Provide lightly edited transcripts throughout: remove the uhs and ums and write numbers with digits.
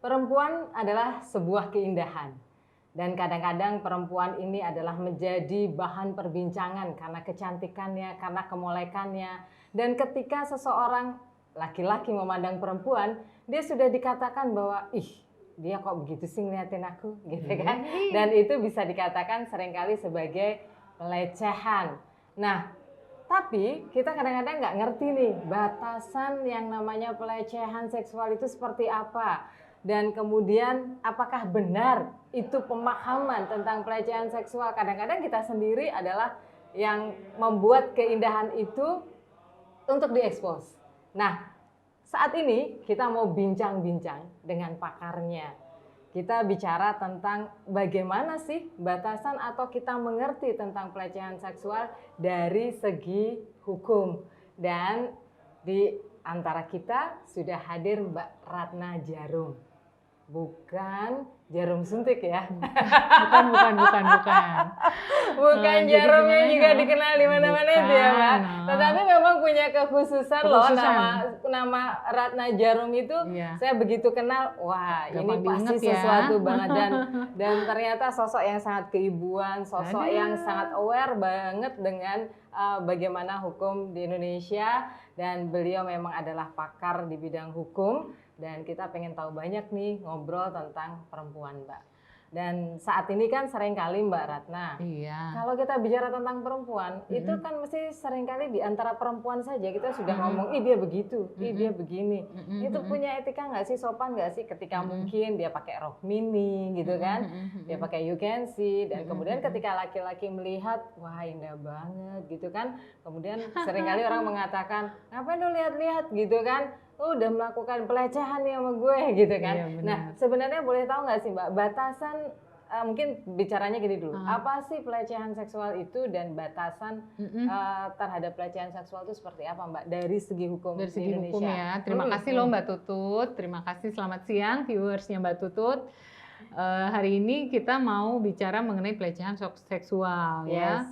Perempuan adalah sebuah keindahan. Dan kadang-kadang perempuan ini adalah menjadi bahan perbincangan karena kecantikannya, karena kemolekannya. Dan ketika seseorang laki-laki memandang perempuan, dia sudah dikatakan bahwa, ih, dia kok begitu sih ngeliatin aku, gitu kan. Dan itu bisa dikatakan seringkali sebagai pelecehan. Nah, tapi kita kadang-kadang nggak ngerti nih batasan yang namanya pelecehan seksual itu seperti apa. Dan kemudian apakah benar itu pemahaman tentang pelecehan seksual. Kadang-kadang kita sendiri adalah yang membuat keindahan itu untuk diekspos. Nah, saat ini kita mau bincang-bincang dengan pakarnya. Kita bicara tentang bagaimana sih batasan atau kita mengerti tentang pelecehan seksual dari segi hukum. Dan di antara kita sudah hadir Mbak Ratna Djarum. Bukan jarum suntik ya. Bukan. Bukan jarumnya juga dikenal di mana-mana itu ya, Mbak. Tetapi memang punya kekhususan loh nama Ratna Djarum itu. Saya begitu kenal, wah ini pasti sesuatu banget dan ternyata sosok yang sangat keibuan, sosok yang sangat aware banget dengan bagaimana hukum di Indonesia, dan beliau memang adalah pakar di bidang hukum. Dan kita pengen tahu banyak nih ngobrol tentang perempuan, Mbak. Dan saat ini kan seringkali Mbak Ratna, kalau kita bicara tentang perempuan, itu kan mesti seringkali di antara perempuan saja kita sudah ngomong, ih dia begitu, ih dia begini. Itu punya etika nggak sih, sopan nggak sih ketika mungkin dia pakai rok mini gitu kan, dia pakai you can see, dan kemudian ketika laki-laki melihat, wah indah banget gitu kan, kemudian seringkali orang mengatakan, ngapain lu lihat-lihat gitu kan, udah melakukan pelecehan nih sama gue gitu kan. Nah sebenarnya boleh tahu nggak sih Mbak batasan, mungkin bicaranya gini dulu, apa sih pelecehan seksual itu dan batasan terhadap pelecehan seksual itu seperti apa Mbak dari segi hukum dari di segi Indonesia? Hukum ya. Terima kasih loh Mbak Tutut, terima kasih, selamat siang viewersnya Mbak Tutut. Hari ini kita mau bicara mengenai pelecehan seksual ya.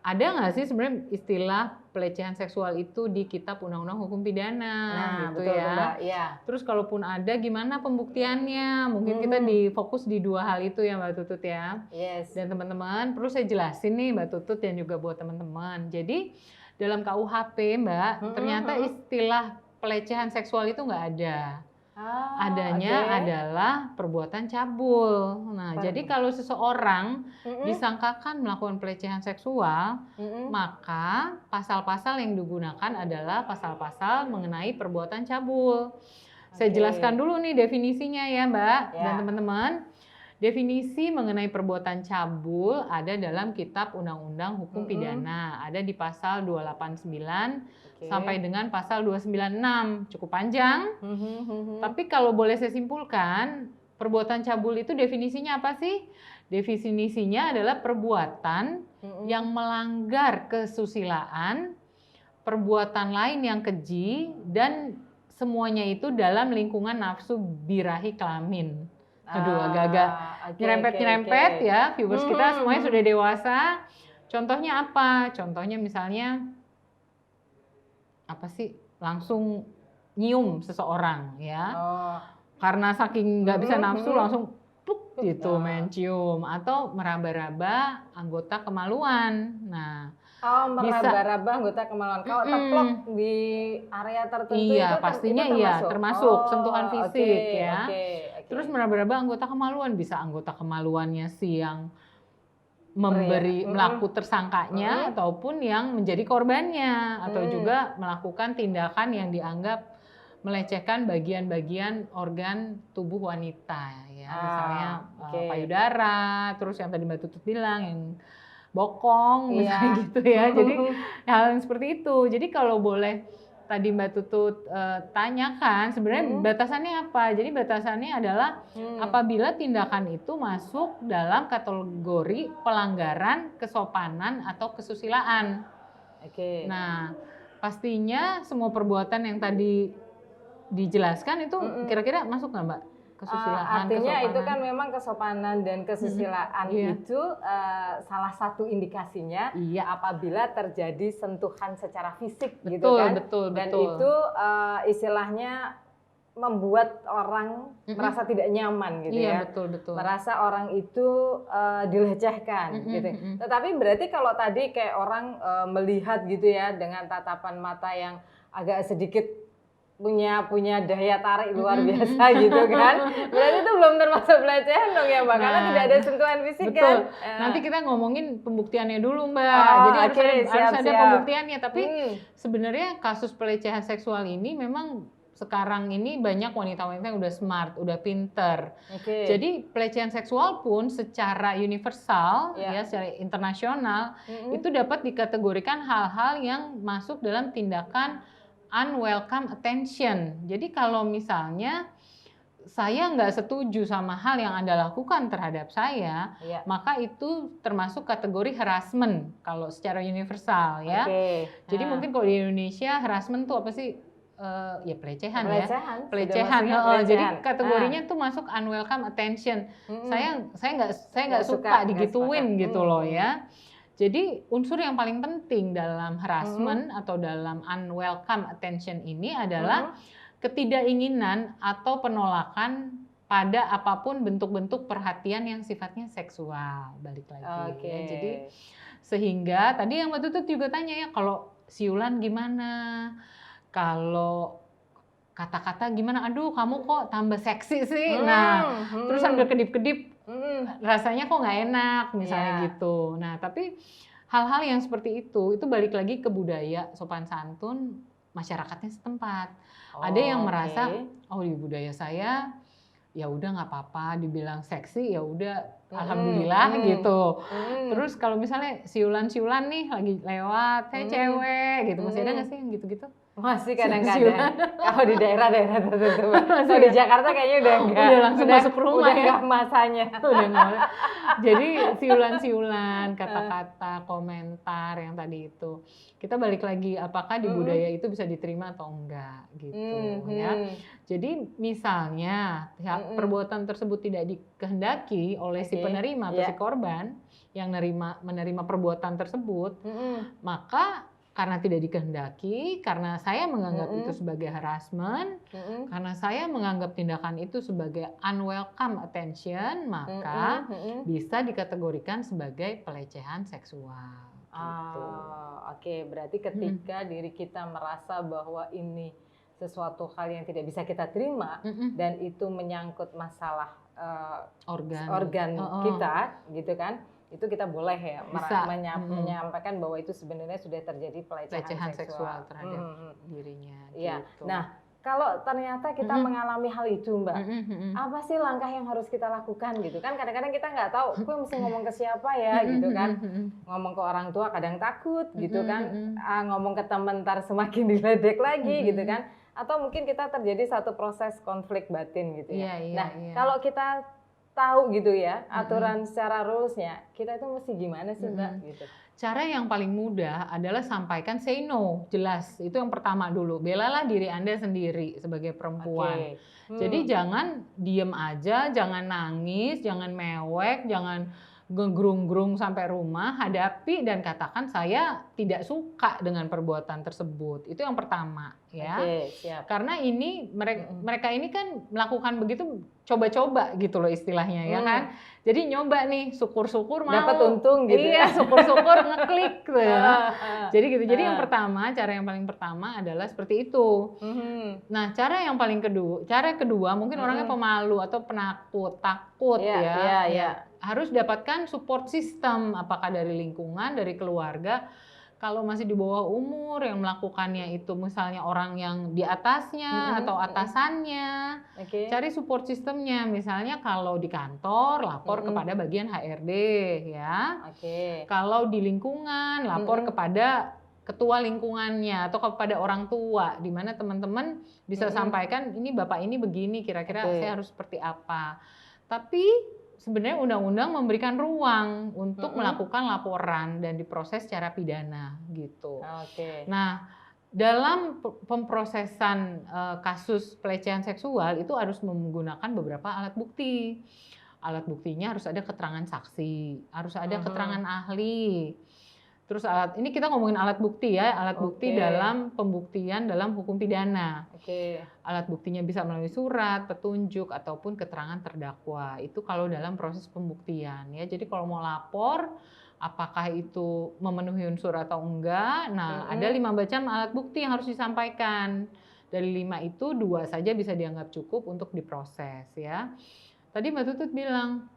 Ada nggak sih sebenarnya istilah pelecehan seksual itu di Kitab Undang-Undang Hukum Pidana gitu betul, ya. Mbak, Terus kalaupun ada gimana pembuktiannya? Mungkin kita difokus di dua hal itu ya Mbak Tutut ya. Dan teman-teman perlu saya jelasin nih Mbak Tutut dan juga buat teman-teman. Jadi dalam KUHP Mbak, ternyata istilah pelecehan seksual itu nggak ada. Adanya adalah perbuatan cabul. Nah, jadi kalau seseorang disangkakan melakukan pelecehan seksual, maka pasal-pasal yang digunakan adalah pasal-pasal mengenai perbuatan cabul. Saya jelaskan dulu nih definisinya ya Mbak dan teman-teman. Definisi mengenai perbuatan cabul ada dalam Kitab Undang-Undang Hukum Pidana, ada di pasal 289 sampai dengan pasal 296, cukup panjang. Tapi kalau boleh saya simpulkan, perbuatan cabul itu definisinya apa sih? Definisinya adalah perbuatan yang melanggar kesusilaan, perbuatan lain yang keji, dan semuanya itu dalam lingkungan nafsu birahi kelamin. Aduh, agak-agak nyerempet-nyerempet ya, viewers kita semuanya sudah dewasa. Contohnya apa? Contohnya misalnya apa sih, langsung nyium seseorang ya, karena saking nggak bisa nafsu langsung pluk gitu main cium, atau meraba-raba anggota kemaluan. Nah, meraba-raba anggota kemaluan, kalau teplok di area tertentu itu pastinya itu termasuk? Termasuk sentuhan fisik ya. Terus meraba-raba anggota kemaluan, bisa anggota kemaluannya si yang memberi melaku tersangkanya ataupun yang menjadi korbannya, atau juga melakukan tindakan yang dianggap melecehkan bagian-bagian organ tubuh wanita ya, misalnya payudara, terus yang tadi Mbak Tutut bilang yang bokong misalnya gitu ya. Jadi hal yang seperti itu. Jadi kalau boleh tadi Mbak Tutut tanyakan sebenarnya batasannya apa? Jadi batasannya adalah apabila tindakan itu masuk dalam kategori pelanggaran kesopanan atau kesusilaan. Nah, pastinya semua perbuatan yang tadi dijelaskan itu kira-kira masuk nggak Mbak? Kesusilaan, artinya kesopanan. itu kan memang kesopanan dan kesusilaan itu salah satu indikasinya apabila terjadi sentuhan secara fisik gitu kan. Betul. Dan itu istilahnya membuat orang merasa tidak nyaman gitu ya. Betul. Merasa orang itu dilecehkan gitu. Tetapi berarti kalau tadi kayak orang melihat gitu ya dengan tatapan mata yang agak sedikit punya daya tarik luar biasa gitu kan. Berarti itu belum termasuk pelecehan dong ya Mbak, karena tidak ada sentuhan fisik. Betul. Kan. Nanti kita ngomongin pembuktiannya dulu Mbak. Jadi harus ada pembuktiannya. Tapi sebenarnya kasus pelecehan seksual ini memang sekarang ini banyak wanita-wanita yang udah smart, udah pinter. Jadi pelecehan seksual pun secara universal, ya secara internasional, itu dapat dikategorikan hal-hal yang masuk dalam tindakan unwelcome attention. Jadi kalau misalnya saya nggak setuju sama hal yang Anda lakukan terhadap saya, maka itu termasuk kategori harassment kalau secara universal ya. Jadi mungkin kalau di Indonesia harassment tuh apa sih? Ya pelecehan. Pelecehan. Jadi kategorinya tuh masuk unwelcome attention. Saya nggak suka digituin gitu loh ya. Jadi unsur yang paling penting dalam harassment atau dalam unwelcome attention ini adalah ketidakinginan atau penolakan pada apapun bentuk-bentuk perhatian yang sifatnya seksual. Balik lagi. Ya. Jadi sehingga tadi yang Mbak Tutut juga tanya ya, kalau siulan gimana? Kalau kata-kata gimana, aduh kamu kok tambah seksi sih, terus sambil kedip-kedip, rasanya kok nggak enak, misalnya gitu. Nah tapi hal-hal yang seperti itu balik lagi ke budaya sopan santun masyarakatnya setempat. Ada yang merasa, oh di budaya saya ya udah nggak apa-apa, dibilang seksi ya udah alhamdulillah gitu. Terus kalau misalnya siulan-siulan nih lagi lewat, saya cewek gitu, masih ada nggak sih yang gitu-gitu? Masih kadang-kadang. Kalau di daerah-daerah tertentu. Kalau di Jakarta kayaknya udah enggak. Udah langsung masuk rumah udah ya. Enggak masanya. Udah enggak. Jadi siulan-siulan, kata-kata, komentar yang tadi itu. Kita balik lagi, apakah di budaya itu bisa diterima atau enggak gitu ya. Jadi misalnya perbuatan tersebut tidak dikehendaki oleh si penerima atau si korban yang menerima perbuatan tersebut, maka karena tidak dikehendaki, karena saya menganggap itu sebagai harassment, karena saya menganggap tindakan itu sebagai unwelcome attention, maka bisa dikategorikan sebagai pelecehan seksual. Gitu. Oke, berarti ketika diri kita merasa bahwa ini sesuatu hal yang tidak bisa kita terima dan itu menyangkut masalah organ kita, gitu kan? Itu kita boleh ya menyampaikan bahwa itu sebenarnya sudah terjadi pelecehan seksual terhadap dirinya. Iya. Gitu. Nah, kalau ternyata kita mengalami hal itu, Mbak, apa sih langkah yang harus kita lakukan gitu kan? Kadang-kadang kita nggak tahu, gue mesti ngomong ke siapa ya gitu kan? Ngomong ke orang tua kadang takut gitu kan? Ngomong ke teman ntar semakin diledek lagi gitu kan? Atau mungkin kita terjadi satu proses konflik batin gitu ya. Nah, kalau kita tahu gitu ya aturan secara rulesnya, kita itu mesti gimana sih Mbak gitu? Cara yang paling mudah adalah sampaikan say no, jelas. Itu yang pertama dulu. Belalah diri Anda sendiri sebagai perempuan. Jadi jangan diem aja, jangan nangis, jangan mewek, jangan gegrung-gerung sampai rumah, hadapi dan katakan saya tidak suka dengan perbuatan tersebut. Itu yang pertama ya. Siap. Karena ini mereka ini kan melakukan begitu coba-coba gitu loh istilahnya ya kan. Jadi nyoba nih, syukur-syukur mau dapat untung gitu. Iya, syukur-syukur ngeklik gitu ya. Jadi gitu. Jadi yang pertama, cara yang paling pertama adalah seperti itu. Nah, cara kedua mungkin orangnya pemalu atau penakut, takut ya. Harus dapatkan support system, apakah dari lingkungan, dari keluarga. Kalau masih di bawah umur yang melakukannya itu misalnya orang yang di atasnya atau atasannya, cari support sistemnya. Misalnya kalau di kantor lapor kepada bagian HRD ya. Kalau di lingkungan lapor kepada ketua lingkungannya atau kepada orang tua, di mana teman-teman bisa sampaikan ini bapak ini begini, kira-kira saya harus seperti apa. Tapi sebenarnya undang-undang memberikan ruang untuk melakukan laporan dan diproses secara pidana gitu. Nah, dalam pemprosesan kasus pelecehan seksual itu harus menggunakan beberapa alat bukti. Alat buktinya harus ada keterangan saksi, harus ada keterangan ahli. Terus ini kita ngomongin alat bukti ya, alat bukti dalam pembuktian dalam hukum pidana. Alat buktinya bisa melalui surat, petunjuk, ataupun keterangan terdakwa. Itu kalau dalam proses pembuktian ya. Jadi kalau mau lapor, apakah itu memenuhi unsur atau enggak? Nah, ada 5 macam alat bukti yang harus disampaikan. Dari 5 itu 2 saja bisa dianggap cukup untuk diproses ya. Tadi Mbak Tutut bilang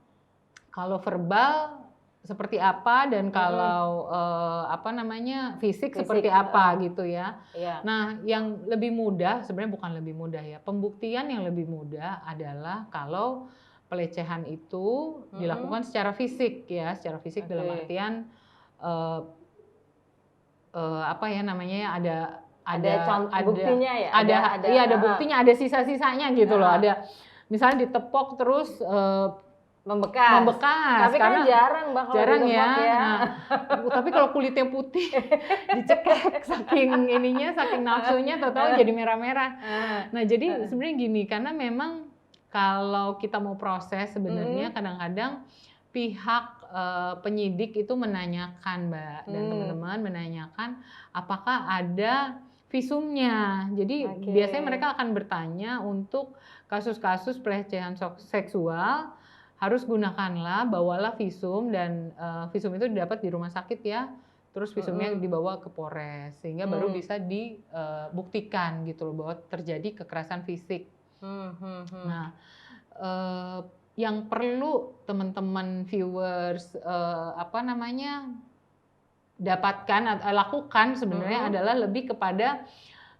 kalau verbal seperti apa dan kalau fisik seperti apa gitu ya. Nah, yang lebih mudah sebenarnya bukan lebih mudah ya. Pembuktian yang lebih mudah adalah kalau pelecehan itu dilakukan secara fisik ya, secara fisik dalam artian ada buktinya ya. Ada buktinya, ada sisa-sisanya gitu loh. Ada misalnya ditepok terus membekas. Tapi karena kan jarang ya. Nah, tapi kalau kulitnya putih dicekek saking nafsunya tahu jadi merah-merah. Nah, jadi sebenarnya gini, karena memang kalau kita mau proses sebenarnya kadang-kadang pihak penyidik itu menanyakan, Mbak, dan teman-teman menanyakan apakah ada visumnya. Jadi biasanya mereka akan bertanya untuk kasus-kasus pelecehan seksual harus bawalah visum, dan visum itu didapat di rumah sakit ya. Terus visumnya dibawa ke Polres sehingga baru bisa dibuktikan gitu loh bahwa terjadi kekerasan fisik. Nah, yang perlu teman-teman viewers lakukan sebenarnya adalah lebih kepada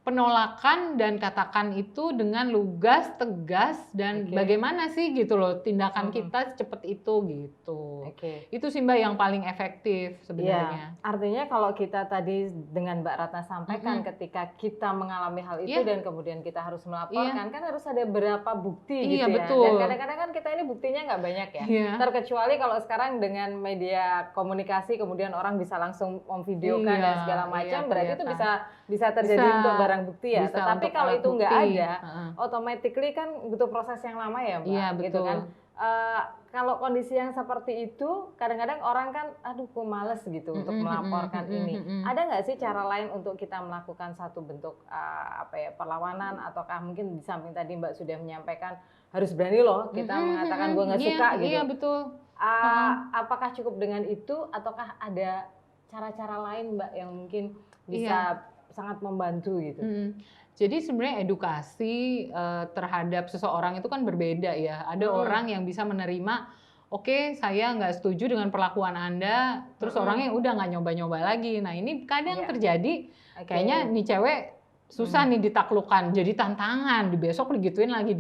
penolakan dan katakan itu dengan lugas, tegas, dan bagaimana sih gitu loh tindakan kita secepat itu gitu. Itu sih Mbak yang paling efektif sebenarnya. Artinya kalau kita tadi dengan Mbak Ratna sampaikan ketika kita mengalami hal itu dan kemudian kita harus melaporkan kan harus ada berapa bukti gitu ya. Betul. Dan kadang-kadang kan kita ini buktinya nggak banyak ya. Terkecuali kalau sekarang dengan media komunikasi kemudian orang bisa langsung memvideokan dan segala macam, berarti itu bisa terjadi untuk barang bukti ya. Tetapi kalau itu nggak ada, automatically kan butuh proses yang lama ya Mbak. Iya, betul. Gitu kan. Kalau kondisi yang seperti itu, kadang-kadang orang kan, aduh kok males gitu untuk melaporkan ini. Ada nggak sih cara lain untuk kita melakukan satu bentuk perlawanan, ataukah mungkin di samping tadi Mbak sudah menyampaikan harus berani loh kita mengatakan gue nggak suka gitu. Iya betul. Apakah cukup dengan itu, ataukah ada cara-cara lain Mbak yang mungkin bisa sangat membantu gitu. Jadi sebenarnya edukasi terhadap seseorang itu kan berbeda ya. Ada orang yang bisa menerima, oke, saya nggak setuju dengan perlakuan Anda, terus orangnya udah nggak nyoba-nyoba lagi. Nah ini kadang terjadi, kayaknya nih cewek susah nih ditaklukkan, jadi tantangan, besok digituin lagi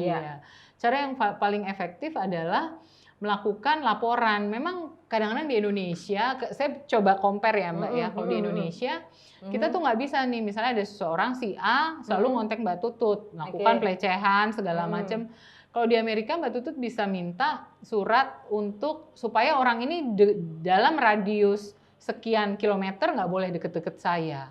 ya. Cara yang paling efektif adalah melakukan laporan. Memang kadang-kadang di Indonesia, saya coba compare ya Mbak ya, kalau di Indonesia kita tuh nggak bisa nih, misalnya ada seseorang si A selalu ngontek Mbak Tutut, melakukan pelecehan segala macam. Kalau di Amerika Mbak Tutut bisa minta surat supaya orang ini dalam radius sekian kilometer nggak boleh deket-deket saya.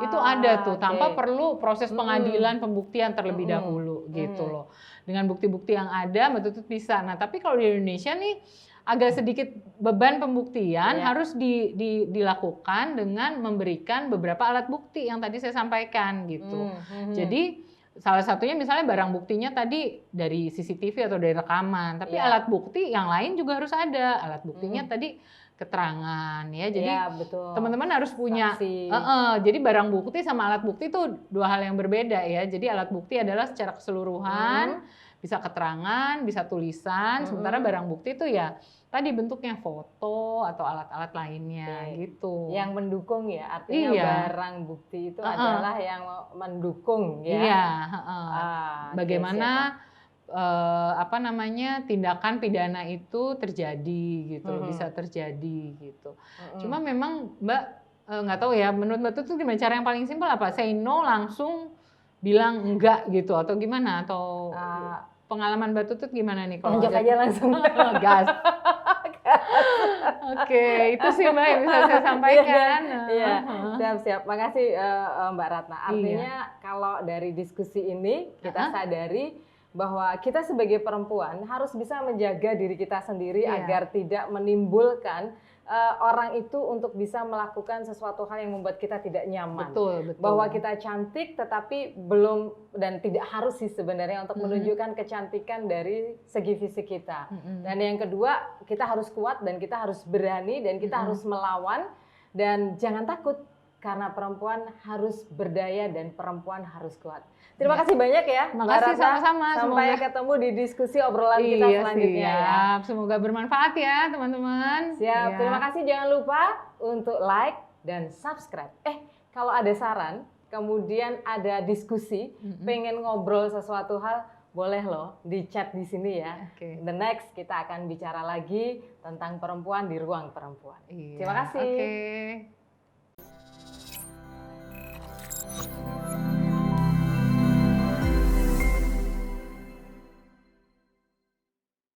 Itu ada tuh, tanpa perlu proses pengadilan, pembuktian terlebih dahulu gitu loh. Dengan bukti-bukti yang ada Mbak Tutut bisa. Nah tapi kalau di Indonesia nih agak sedikit beban pembuktian harus dilakukan dengan memberikan beberapa alat bukti yang tadi saya sampaikan gitu. Jadi salah satunya misalnya barang buktinya tadi dari CCTV atau dari rekaman, tapi alat bukti yang lain juga harus ada. Alat buktinya tadi keterangan ya. Jadi teman-teman harus punya jadi barang bukti sama alat bukti itu dua hal yang berbeda ya. Jadi alat bukti adalah secara keseluruhan, bisa keterangan, bisa tulisan, sementara barang bukti itu ya tadi bentuknya foto atau alat-alat lainnya gitu. Yang mendukung ya, artinya barang bukti itu adalah yang mendukung ya. Iya, bagaimana tindakan pidana itu terjadi gitu, bisa terjadi gitu. Cuma memang Mbak nggak tahu ya, menurut Mbak Tutut gimana cara yang paling simpel apa? Say no langsung bilang enggak gitu atau gimana? Atau pengalaman Mbak Tutut gimana nih kalau lanjut aja langsung gas? Oke, itu sih Mbak yang bisa saya sampaikan. Iya, siap-siap. Makasih Mbak Ratna. Artinya kalau dari diskusi ini kita sadari bahwa kita sebagai perempuan harus bisa menjaga diri kita sendiri agar tidak menimbulkan orang itu untuk bisa melakukan sesuatu hal yang membuat kita tidak nyaman. Betul. Bahwa kita cantik tetapi belum, dan tidak harus sih sebenarnya untuk menunjukkan kecantikan dari segi fisik kita. Dan yang kedua, kita harus kuat dan kita harus berani dan kita harus melawan, dan jangan takut karena perempuan harus berdaya dan perempuan harus kuat. Terima kasih banyak ya, Terima kasih sama-sama. Sampai ketemu di diskusi obrolan kita selanjutnya ya. Semoga bermanfaat ya teman-teman. Siap. Terima kasih. Jangan lupa untuk like dan subscribe. Kalau ada saran, kemudian ada diskusi, pengen ngobrol sesuatu hal, boleh loh di chat di sini ya. The next kita akan bicara lagi tentang perempuan di ruang perempuan. Terima kasih.